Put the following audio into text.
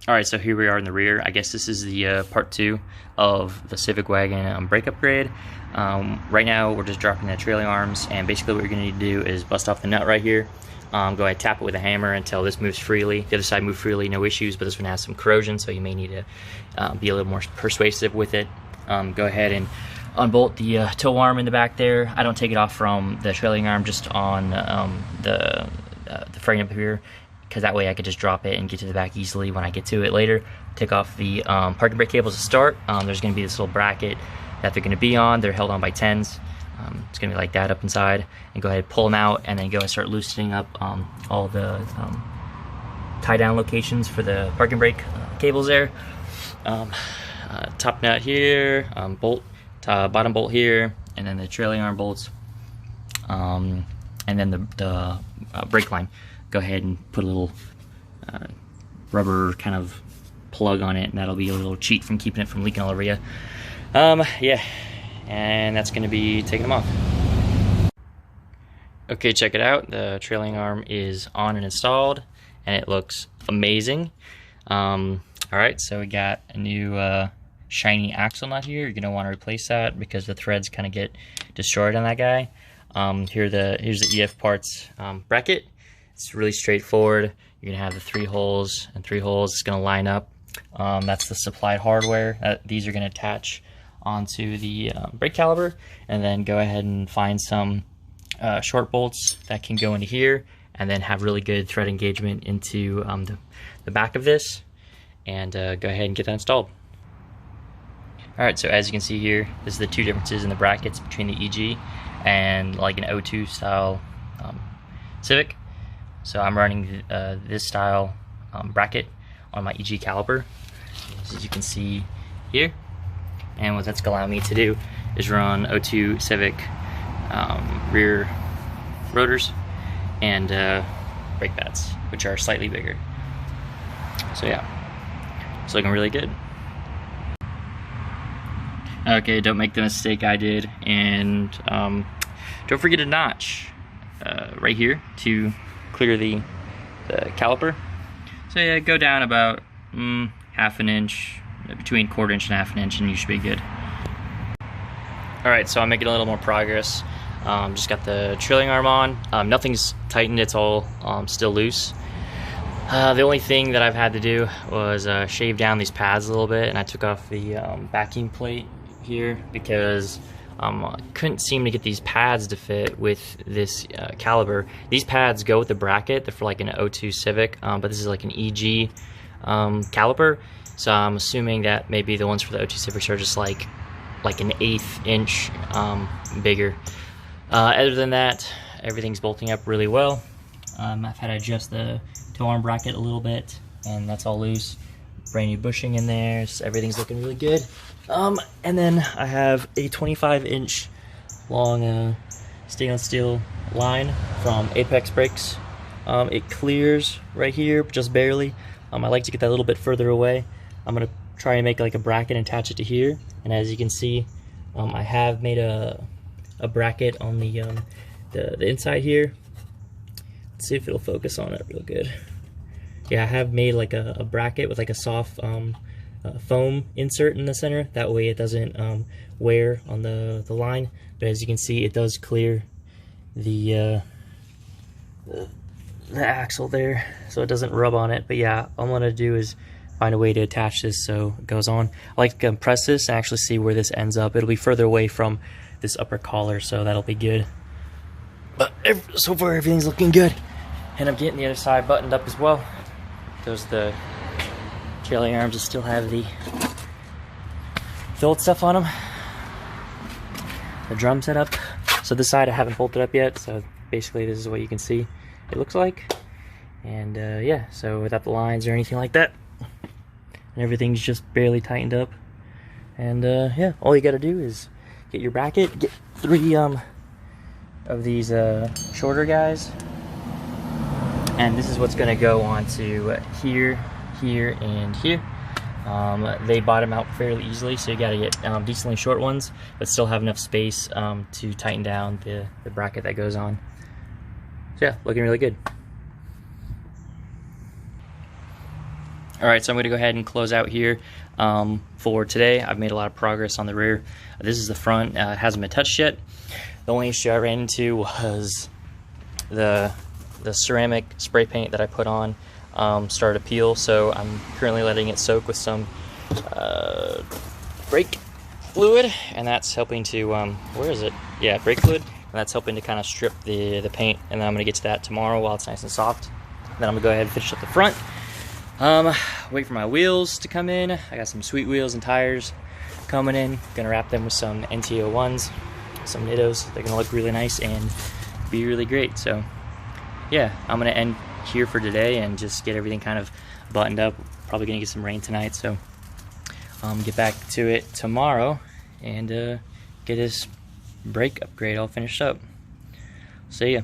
Alright, so here we are in the rear. I guess this is the part 2 of the Civic Wagon brake upgrade. Right now we're just dropping the trailing arms, and basically what you're going to need to do is bust off the nut right here. Go ahead, tap it with a hammer until this moves freely. The other side moves freely, no issues, but this one has some corrosion, so you may need to be a little more persuasive with it. Go ahead and unbolt the tow arm in the back there. I don't take it off from the trailing arm, just on the frame up here, because that way I could just drop it and get to the back easily when I get to it later. Take off the parking brake cables to start. There's going to be this little bracket that they're going to be on. They're held on by 10s. It's going to be like that up inside. And go ahead, pull them out, and then go and start loosening up all the tie down locations for the parking brake cables there. Top nut here, bottom bolt here, and then the trailing arm bolts, and then the brake line. Go ahead and put a little rubber kind of plug on it, and that'll be a little cheat from keeping it from leaking all over you. Yeah, and that's going to be taking them off. Okay, check it out. The trailing arm is on and installed, and it looks amazing. Alright, so we got a new shiny axle nut here. You're going to want to replace that because the threads kind of get destroyed on that guy. Here's the EF parts bracket. It's really straightforward. You're going to have the 3 holes and 3 holes. It's going to line up. That's the supplied hardware. These are going to attach onto the brake caliper, and then go ahead and find some short bolts that can go into here, and then have really good thread engagement into the back of this, and go ahead and get that installed. Alright, so as you can see here, this is the 2 differences in the brackets between the EG and like an O2 style Civic. So I'm running this style bracket on my EG caliper, as you can see here. And what that's going to allow me to do is run O2 Civic rear rotors and brake pads, which are slightly bigger. So yeah, it's looking really good. Okay, don't make the mistake I did, and don't forget a notch right here to clear the caliper. So yeah, go down about half an inch, between 1/4 inch and half an inch, and you should be good. Alright, so I'm making a little more progress. Just got the trailing arm on. Nothing's tightened, it's all still loose. The only thing that I've had to do was shave down these pads a little bit, and I took off the backing plate here because I couldn't seem to get these pads to fit with this caliber. These pads go with the bracket. They're for like an O2 Civic, but this is like an EG caliper, so I'm assuming that maybe the ones for the O2 Civics are just like an 1/8 inch bigger. Other than that, everything's bolting up really well. I've had to adjust the tow arm bracket a little bit, and that's all loose. Brand new bushing in there, so everything's looking really good. And then I have a 25-inch long stainless steel line from Apex Brakes. It clears right here, just barely. I like to get that a little bit further away. I'm gonna try and make like a bracket and attach it to here. And as you can see, I have made a bracket on the inside here. Let's see if it'll focus on it real good. Yeah, I have made like a bracket with like a soft foam insert in the center. That way it doesn't wear on the line. But as you can see, it does clear the axle there, so it doesn't rub on it. But yeah, all I'm gonna do is find a way to attach this so it goes on. I like to compress this and actually see where this ends up. It'll be further away from this upper collar, so that'll be good. But so far everything's looking good, and I'm getting the other side buttoned up as well. Those are the trailing arms that still have the old stuff on them. The drum setup. So this side I haven't bolted up yet, so basically this is what you can see it looks like. And yeah, so without the lines or anything like that, and everything's just barely tightened up. And yeah, all you gotta do is get your bracket, get 3 of these shorter guys, and this is what's going to go on to here, here, and here. They bottom out fairly easily, so you got to get decently short ones, but still have enough space to tighten down the bracket that goes on. So yeah, looking really good. Alright, so I'm going to go ahead and close out here for today. I've made a lot of progress on the rear. This is the front. It hasn't been touched yet. The only issue I ran into was the ceramic spray paint that I put on started to peel, so I'm currently letting it soak with some brake fluid, and that's helping to, where is it? Yeah, brake fluid, and that's helping to kind of strip the paint, and then I'm going to get to that tomorrow while it's nice and soft. Then I'm going to go ahead and finish up the front. Wait for my wheels to come in. I got some sweet wheels and tires coming in. Gonna wrap them with some NT01s, some Nittos. They're gonna look really nice and be really great. So yeah, I'm gonna end here for today and just get everything kind of buttoned up. Probably gonna get some rain tonight, so get back to it tomorrow and get this brake upgrade all finished up. See ya.